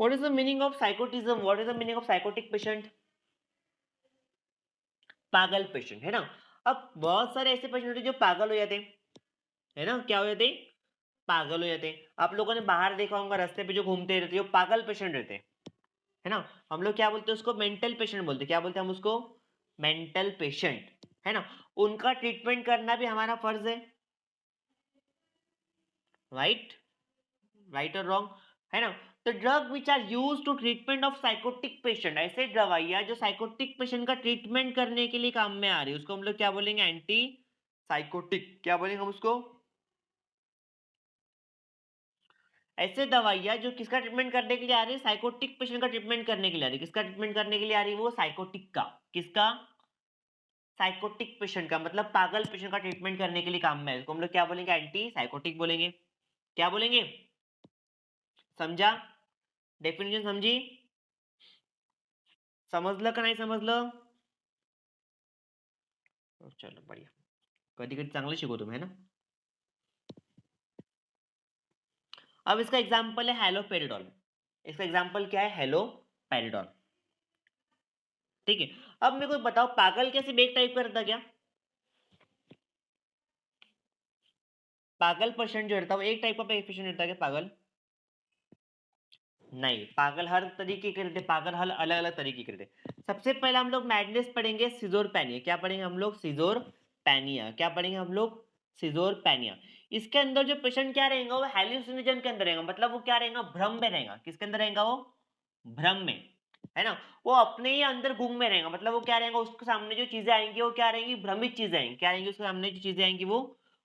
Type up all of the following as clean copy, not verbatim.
What is the meaning of साइकोटिज्म, what is the meaning of psychotic patient? पागल patient, है ना। अब बहुत सारे ऐसे पेशेंट होते हैं जो पागल हो जाते हैं, है ना, क्या हो जाते हैं, पागल हो जाते हैं। आप लोगों ने बाहर देखा होगा रास्ते पे जो घूमते रहते हैं वो पागल पेशेंट रहते हैं, है ना। हम लोग क्या बोलते हैं उसको, मेंटल पेशेंट बोलते हैं। क्या बोलते हैं हम उसको, मेंटल पेशेंट, है ना। उनका ट्रीटमेंट करना भी हमारा फर्ज है, राइट, राइट और रॉन्ग, है ना। तो drug which are use to treatment of psychotic patient, ऐसे दवाइयां जो साइकोटिक पेशेंट का ट्रीटमेंट करने के लिए काम में आ रही है उसको हम लोग क्या बोलेंगे, एंटी साइकोटिक। क्या बोलेंगे हम उसको, ऐसे दवाइयां जो किसका ट्रीटमेंट करने के लिए आ रही है, साइकोटिक पेशेंट का ट्रीटमेंट करने के लिए आ रही है। किसका ट्रीटमेंट करने के लिए आ रही है, वो साइकोटिक का, किसका, साइकोटिक पेशेंट का, मतलब पागल पेशेंट का ट्रीटमेंट करने के लिए काम में है। इसको हम लोग क्या बोलेंगे, एंटी साइकोटिक बोलेंगे। क्या बोलेंगे, समझा, डेफिनेशन समझी, समजलं का नाही समजलं? चलो बढ़िया, कधी कधी चांगलं शिकवतो मैं, है ना। अब इसका एग्जांपल है हेलोपेरिडॉल। इसका एग्जांपल क्या है, हेलोपेरिडॉल, ठीक है। अब मेरे को बताओ, पागल क्या सिर्फ एक टाइप का रहता क्या? पागल पेशेंट जो रहता है वो एक टाइप का पेशेंट रहता है क्या पागल? नहीं, पागल हर तरीके के रहते, पागल हर अलग अलग तरीके के रहते। सबसे पहले हम लोग मैडनेस पढ़ेंगे, सिजोरपेनिया। क्या पढ़ेंगे हम लोग, सिजोरपेनिया। क्या पढ़ेंगे हम लोग, सिजोरपेनिया। इसके अंदर जो पेशेंट क्या रहेगा, वो हैल्यूसिनोजन के अंदर रहेगा, मतलब वो क्या रहेगा, भ्रम में रहेगा। किसके अंदर रहेगा वो, भ्रम में, है ना। वो अपने ही अंदर गुम में रहेगा, मतलब वो क्या रहेगा, उसके सामने जो चीजें आएंगी वो क्या रहेंगी, भ्रमित चीजें आएंगी। क्या आएंगी उसके सामने, जो चीजें आएंगी वो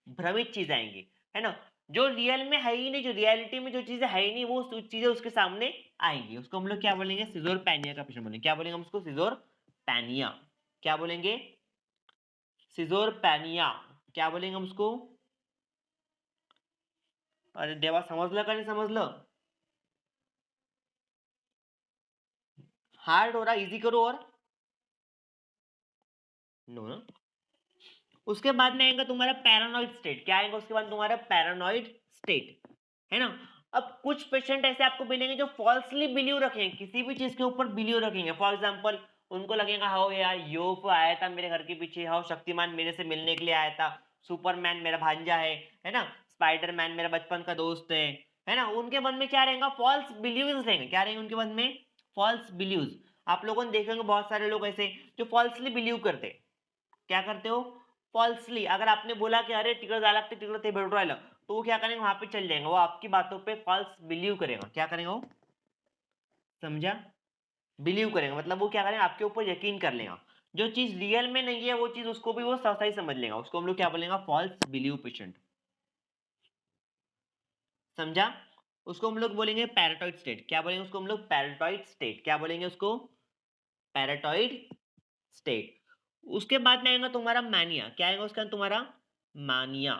भ्रमित चीजें आएंगी, है ना। जो रियल में है ही नहीं, जो रियलिटी में जो चीजें है ही नहीं, वो चीजें उसके सामने आएंगी। उसको हम लोग क्या बोलेंगे, सिजोरपेनिया का पेशेंट बोलेंगे। क्या बोलेंगे हम उसको, सिजोरपेनिया। क्या बोलेंगे, सिजोरपेनिया। क्या बोलेंगे हम उसको, अरे देवा, समजलं का नाही समजलं? हार्ड हो रहा, इजी करो और, नो ना। उसके बाद में आएगा तुम्हारा पैरानॉइड स्टेट। क्या आएगा उसके बाद तुम्हारा, पैरानॉइड स्टेट, है ना। अब कुछ पेशेंट ऐसे आपको मिलेंगे जो फॉल्सली बिलीव रखेंगे, किसी भी चीज के ऊपर बिलीव रखेंगे। फॉर एग्जांपल, उनको लगेगा हाँ यार यूएफओ आया था मेरे घर के पीछे, हाँ शक्तिमान मेरे से मिलने के लिए आया था, सुपरमैन मेरा भांजा है ना, स्पाइडरमैन मेरा बचपन का दोस्त है ना। उनके मन में क्या रहेगा, फॉल्स बिलीव्स रहेंगे। क्या रहेंगे उनके मन में, फॉल्स बिलीव्स। आप लोगों ने देखे होंगे बहुत सारे लोग ऐसे जो फॉल्सली बिलीव करते, क्या करते हो, फॉल्सली। अगर आपने बोला कि अरे तिकडे जायला लागते, तिकडे ते भेटू राहिलं, तो वो क्या करेंगे, वहां पे चल जाएंगे, वो आपकी बातों पे फॉल्स बिलीव करेगा। क्या करेंगे वो, समझा, बिलीव करेगा, मतलब वो क्या करेंगे, आपके ऊपर यकीन कर लेगा। जो चीज रियल में नहीं है वो चीज उसको भी वो सही समझ लेगा। उसको हम लोग क्या बोलेंगे, फॉल्स बिलीव पेशेंट, समझा। उसको हम लोग बोलेंगे पैराटॉइड स्टेट। क्या बोलेंगे उसको हम लोग, पैराटॉइड स्टेट। क्या बोलेंगे उसको, पैराटॉइड स्टेट। उसके बाद में आएगा तुम्हारा मैनिया। क्या आएगा उसका तुम्हारा, मानिया,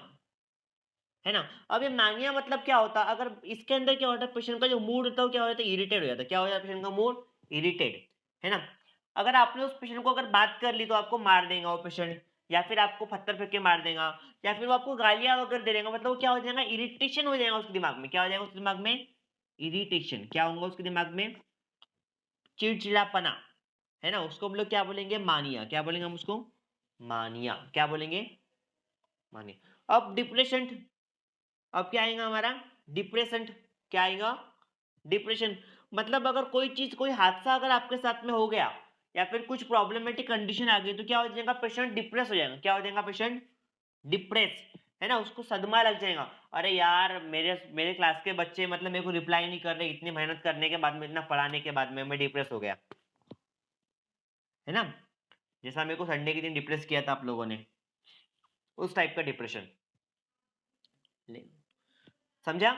है ना। अब ये मानिया मतलब क्या होता है, अगर इसके अंदर क्या होता है, पेशेंट का जो मूड होता है क्या हो जाता है, इरिटेट हो जाता है। क्या हो जाता है पेशेंट का मूड, इरिटेट, है ना। अगर आपने उस पेशेंट को अगर बात कर ली तो आपको मार देगा वो पेशेंट, या फिर आपको पत्थर फेंक के मार देगा, या फिर वो आपको गालियां वगैरह दे देगा। मतलब वो क्या हो जाएगा, इरिटेशन हो जाएगा उसके दिमाग में। क्या हो जाएगा उसके दिमाग में, इरिटेशन। क्या होगा उसके दिमाग में, चिड़चिड़ापना, है ना। उसको हम लोग क्या बोलेंगे, मानिया। क्या बोलेंगे हम उसको, मानिया। क्या बोलेंगे, मानिया। अब डिप्रेशन, अब क्या आएगा हमारा, डिप्रेशन। क्या आएगा, डिप्रेशन। मतलब अगर कोई चीज, कोई हादसा अगर आपके साथ में हो गया, या फिर कुछ प्रॉब्लमेटिक कंडीशन आ गई, तो क्या हो जाएगा, पेशेंट डिप्रेस हो जाएगा। क्या हो जाएगा पेशेंट, डिप्रेस, है ना। उसको सदमा लग जाएगा, अरे यार मेरे मेरे क्लास के बच्चे मतलब मेरे को रिप्लाई नहीं कर रहे, इतनी मेहनत करने के बाद में, इतना पढ़ाने के बाद में मैं डिप्रेस हो गया, है ना। जैसा मेरे को संडे के दिन डिप्रेस किया था आप लोगों ने, उस टाइप का डिप्रेशन, समझा,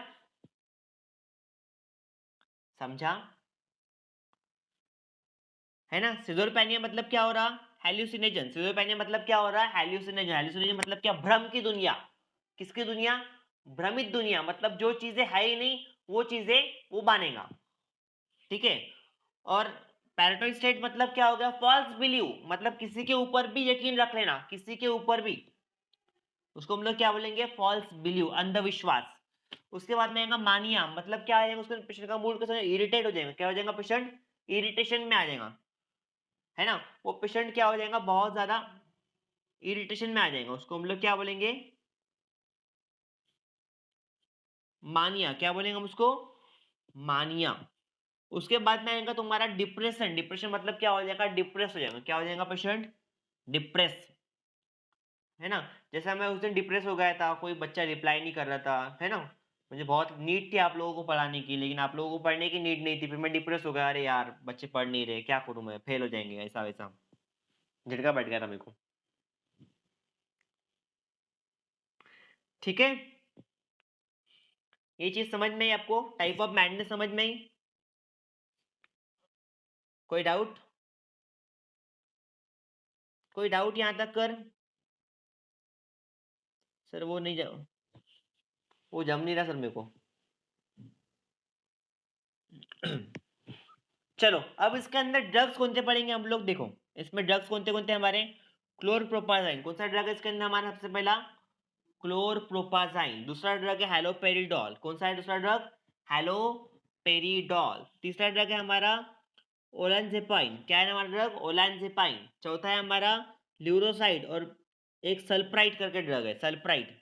समझा, है ना। सिजोरपेनिया मतलब क्या हो रहा, हेल्यूसिनेजन। सिजोरपेनिया मतलब क्या हो रहा है, हेल्यूसिनेजन। हेल्यूसिनेजन मतलब क्या, भ्रम की दुनिया। किसकी दुनिया, भ्रमित दुनिया। मतलब जो चीजें है ही नहीं वो चीजें वो बनेगा, ठीक है। और पैराटॉइड स्टेट मतलब क्या हो गया, फॉल्स बिलीव, मतलब किसी के ऊपर भी यकीन रख लेना, किसी के ऊपर भी। उसको हम लोग क्या बोलेंगे, फॉल्स बिलीव, अंधविश्वास। उसके बाद में आएगा मानिया, मतलब क्या आ जाएगा उसका पेशेंट का मूड कैसा, इरिटेट हो जाएगा, क्या हो जाएगा पेशेंट, इरिटेशन में आ जाएगा, है ना। वो पेशेंट क्या हो जाएगा, बहुत ज्यादा इरिटेशन में आ जाएगा, उसको हम लोग क्या बोलेंगे, मानिया, क्या बोलेंगे हम उसको, मानिया। उसके बाद में आएगा तुम्हारा डिप्रेशन, डिप्रेशन मतलब क्या हो जाएगा, डिप्रेस हो जाएगा, क्या हो जाएगा पेशेंट, डिप्रेस, है ना। जैसा मैं उस दिन डिप्रेस हो गया था, कोई बच्चा रिप्लाई नहीं कर रहा था, है ना, मुझे बहुत नीड थी आप लोगों को पढ़ाने की, लेकिन आप लोगों को पढ़ने की नीड नहीं थी, फिर मैं डिप्रेस हो गया, अरे यार बच्चे पढ़ नहीं रहे, क्या करूं मैं, फेल हो जाएंगे, ऐसा वैसा झटका बैठ गया था मेरे को। ठीक है, ये चीज समझ में आई आपको, टाइप ऑफ मैडनेस समझ में आई, कोई डाउट, कोई डाउट यहां तक कर, सर वो नहीं जा, वो जम नहीं रहा सर मेरे को। चलो अब इसके अंदर ड्रग्स कौन से पढ़ेंगे हम लोग, देखो इसमें ड्रग्स कौन से हमारे, क्लोरप्रोपाजाइन, कौन सा ड्रग है इसके अंदर हमारा, सबसे पहला क्लोरप्रोपाजाइन, दूसरा ड्रग है हैलोपेरिडोल, कौन सा है दूसरा ड्रग, हैलोपेरिडोल, तीसरा ड्रग है हमारा ओलानजेपाइन, क्या है हमारा ड्रग, ओलानजेपाइन, चौथा है हमारा ल्यूरोसाइड, और एक सल्प्राइड करके ड्रग है, सल्प्राइड,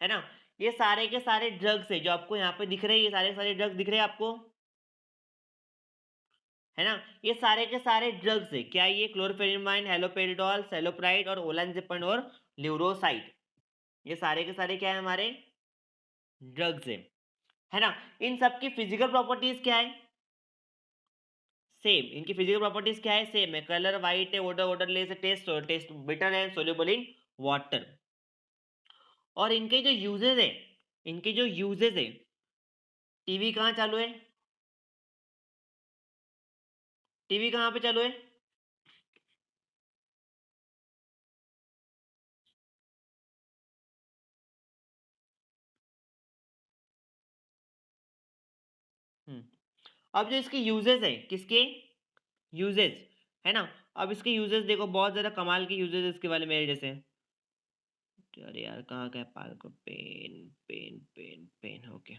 है ना। ये सारे के सारे ड्रग्स है जो आपको यहाँ पे दिख रहे हैं, ये सारे के सारे ड्रग्स दिख रहे हैं आपको, है ना। ये सारे के सारे ड्रग्स है, क्या ये क्लोरफेनिमाइन, हेलोपेरिडोल, सेलोप्राइड और ओलानजेपाइन और ल्यूरोसाइड, ये सारे के सारे क्या है हमारे ड्रग्स है ना। इन सब की फिजिकल प्रॉपर्टीज क्या है, सेम, इनकी फिजिकल प्रॉपर्टीज क्या है, सेम है, कलर वाइट है, ओडर ओडरलेस है, टेस्ट टेस्ट बिटर है, सोल्यूबल इन वाटर। और इनके जो यूजेस है, इनके जो यूजेस है, टीवी कहाँ चालू है, टीवी कहाँ पे चालू है, अब जो इसके यूजेस है, किसके यूजेस, है ना। अब इसके यूजेस देखो, बहुत ज्यादा कमाल के यूजेस इसके वाले मेरे जैसे, अरे यार कहाँ गया पाल को, pen pen pen pen, okay.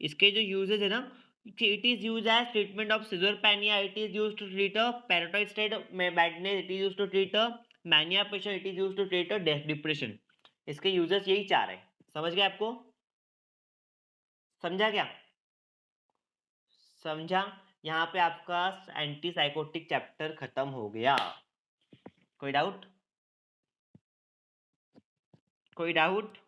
इसके जो यूजेस है ना, it is use as treatment of schizophrenia, it is use to treat a paranoid state में badness, it is use to treat a mania patient, it is use to treat a depression. इसके uses यही चार है, समझ गए आपको, समझा क्या, समझा। यहाँ पे आपका एंटी साइकोटिक चैप्टर खत्म हो गया, कोई डाउट, कोई डाउट।